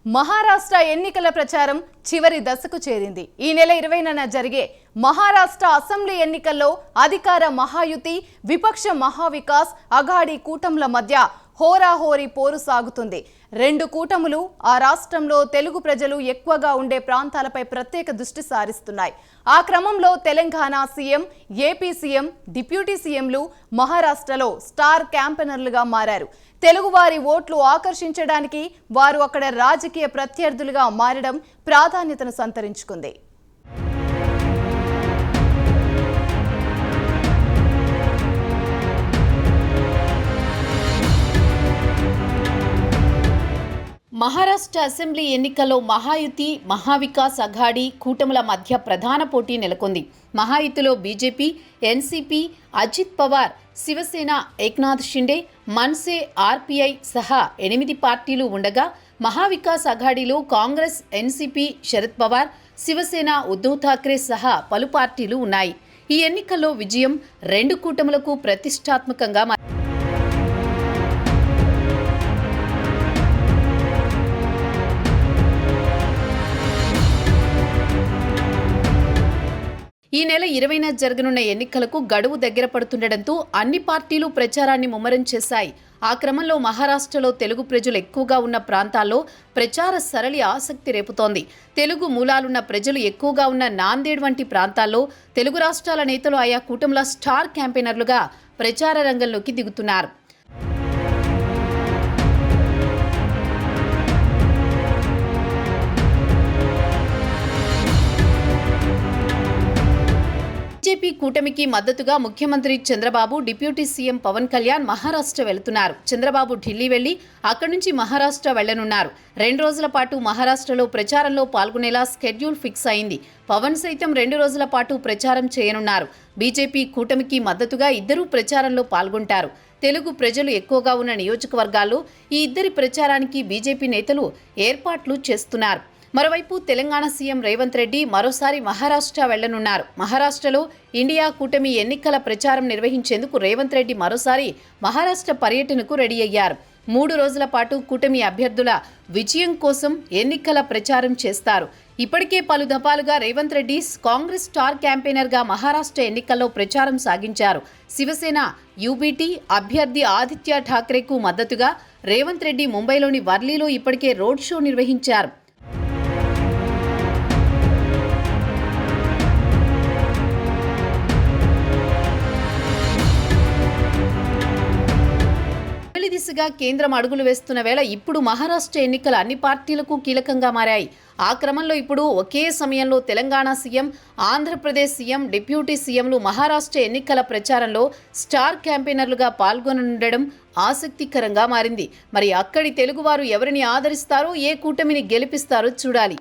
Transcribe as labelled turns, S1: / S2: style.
S1: మహారాష్ట్ర ఎన్నికల ప్రచారం చివరి దశకు చేరింది. ఈ నెల 20న జరిగే మహారాష్ట్ర అసెంబ్లీ ఎన్నికల్లో అధికార మహాయుతి, విపక్ష మహావికాస్ అఘాడీ కూటముల మధ్య హోరాహోరీ పోరు సాగుతుంది. రెండు కూటములు ఆ రాష్ట్రంలో తెలుగు ప్రజలు ఎక్కువగా ఉండే ప్రాంతాలపై ప్రత్యేక దృష్టి సారిస్తున్నాయి. ఆ క్రమంలో Telangana CM, AP CM, deputy సీఎంలు మహారాష్ట్రలో స్టార్ క్యాంపెయినర్లుగా మారారు. తెలుగువారి ఓట్లు ఆకర్షించడానికి వారు అక్కడ రాజకీయ ప్రత్యర్థులుగా మారడం ప్రాధాన్యతను సంతరించుకుంది.
S2: మహారాష్ట్ర అసెంబ్లీ ఎన్నికల్లో మహాయుతి, మహావికాస్ అఘాడీ కూటముల మధ్య ప్రధాన పోటీ నెలకొంది. మహాయుతిలో BJP, NCP, Ajit Pawar, Shiv Sena, Eknath Shinde, MNS, RPI సహా 8 పార్టీలు ఉండగా, మహావికాస్ అఘాడీలో కాంగ్రెస్, ఎన్సీపీ, శరద్ పవార్, శివసేన, ఉద్ధవ్ ఠాక్రే సహా పలు పార్టీలు ఉన్నాయి. ఈ ఎన్నికల్లో విజయం రెండు కూటములకు ప్రతిష్టాత్మకంగా ఈ నెల 20న జరగనున్న ఎన్నికలకు గడువు దగ్గర పడుతుండటంతో అన్ని పార్టీలు ప్రచారాన్ని ముమ్మరం చేశాయి. ఆ క్రమంలో మహారాష్ట్రలో తెలుగు ప్రజలు ఎక్కువగా ఉన్న ప్రాంతాల్లో ప్రచార సరళి ఆసక్తి రేపుతోంది. తెలుగు మూలాలున్న ప్రజలు ఎక్కువగా ఉన్న నాందేడ్ వంటి ప్రాంతాల్లో తెలుగు రాష్ట్రాల నేతలు ఆయా కూటముల స్టార్ క్యాంపెయినర్లుగా ప్రచార రంగంలోకి దిగుతున్నారు. బీజేపీ కూటమికి మద్దతుగా ముఖ్యమంత్రి చంద్రబాబు, డిప్యూటీ సీఎం పవన్ కళ్యాణ్ మహారాష్ట్ర వెళుతున్నారు. చంద్రబాబు ఢిల్లీ వెళ్లి అక్కడి నుంచి మహారాష్ట్ర వెళ్లనున్నారు. 2 రోజుల పాటు మహారాష్ట్రలో ప్రచారంలో పాల్గొనేలా స్కెడ్యూల్ ఫిక్స్ అయింది. పవన్ సైతం 2 రోజుల పాటు ప్రచారం చేయనున్నారు. బీజేపీ కూటమికి మద్దతుగా ఇద్దరూ ప్రచారంలో పాల్గొంటారు. తెలుగు ప్రజలు ఎక్కువగా ఉన్న నియోజకవర్గాల్లో ఈ ఇద్దరి ప్రచారానికి బీజేపీ నేతలు ఏర్పాట్లు చేస్తున్నారు. మరోవైపు తెలంగాణ సీఎం రేవంత్ రెడ్డి మరోసారి మహారాష్ట్ర వెళ్లనున్నారు. మహారాష్ట్రలో ఇండియా కూటమి ఎన్నికల ప్రచారం నిర్వహించేందుకు రేవంత్ రెడ్డి మరోసారి మహారాష్ట్ర పర్యటనకు రెడీ అయ్యారు. 3 రోజుల పాటు కూటమి అభ్యర్థుల విజయం కోసం ఎన్నికల ప్రచారం చేస్తారు. ఇప్పటికే పలు దఫాలుగా రేవంత్ రెడ్డి కాంగ్రెస్ స్టార్ క్యాంపెయినర్గా మహారాష్ట్ర ఎన్నికల్లో ప్రచారం సాగించారు. శివసేన యూబీటీ అభ్యర్థి ఆదిత్య ఠాక్రేకు మద్దతుగా రేవంత్ రెడ్డి ముంబైలోని వర్లీలో ఇప్పటికే రోడ్ షో నిర్వహించారు. దిశగా కేంద్రం అడుగులు వేస్తున్న వేళ ఇప్పుడు మహారాష్ట్ర ఎన్నికలు అన్ని పార్టీలకు కీలకంగా మారాయి. ఆ క్రమంలో ఇప్పుడు ఒకే సమయంలో Telangana CM, Andhra Pradesh CM, deputy సీఎంలు మహారాష్ట్ర ఎన్నికల ప్రచారంలో స్టార్ క్యాంపెయినర్లుగా పాల్గొననుండడం ఆసక్తికరంగా మారింది. మరి అక్కడి తెలుగువారు ఎవరిని ఆదరిస్తారో, ఏ కూటమిని గెలిపిస్తారో చూడాలి.